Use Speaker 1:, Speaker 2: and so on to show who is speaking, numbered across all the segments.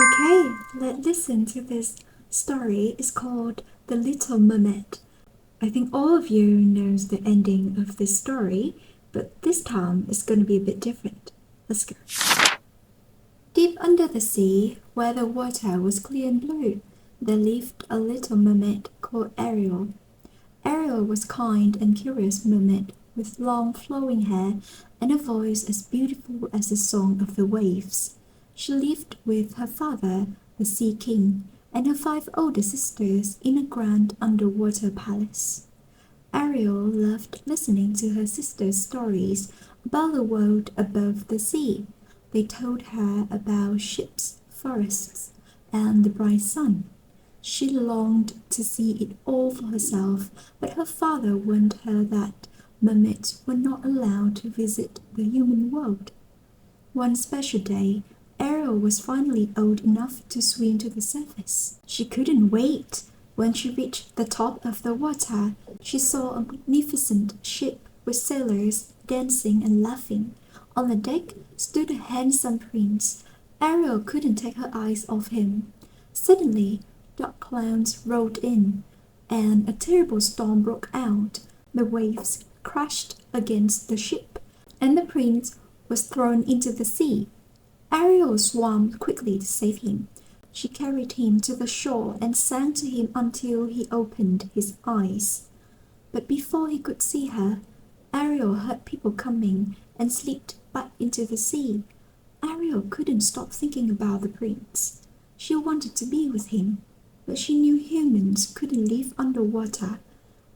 Speaker 1: Okay, let's listen to this story. It's called The Little Mermaid. I think all of you knows the ending of this story, but this time it's going to be a bit different. Let's go. Deep under the sea, where the water was clear and blue, there lived a little mermaid called Ariel. Ariel was kind and curious mermaid with long flowing hair and a voice as beautiful as the song of the waves. She lived with her father, the Sea King, and her 5 older sisters in a grand underwater palace. Ariel loved listening to her sisters' stories about the world above the sea. They told her about ships, forests, and the bright sun. She longed to see it all for herself, but her father warned her that mermaids were not allowed to visit the human world. One special day, Ariel was finally old enough to swim to the surface. She couldn't wait. When she reached the top of the water, she saw a magnificent ship with sailors dancing and laughing. On the deck stood a handsome prince. Ariel couldn't take her eyes off him. Suddenly, dark clouds rolled in, and a terrible storm broke out. The waves crashed against the ship, and the prince was thrown into the sea. Ariel swam quickly to save him. She carried him to the shore and sang to him until he opened his eyes. But before he could see her, Ariel heard people coming and slipped back into the sea. Ariel couldn't stop thinking about the prince. She wanted to be with him, but she knew humans couldn't live underwater.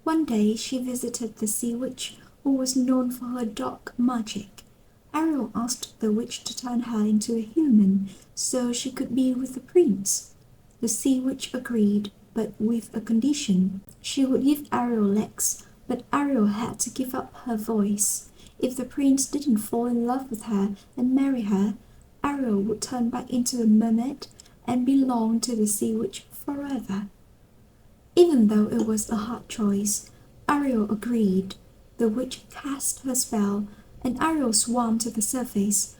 Speaker 1: One day she visited the sea witch, who was known for her dark magic. Ariel asked the witch to turn her into a human so she could be with the prince. The sea witch agreed, but with a condition. She would give Ariel legs, but Ariel had to give up her voice. If the prince didn't fall in love with her and marry her, Ariel would turn back into a mermaid and belong to the sea witch forever. Even though it was a hard choice, Ariel agreed. The witch cast her spell, and Ariel swam to the surface.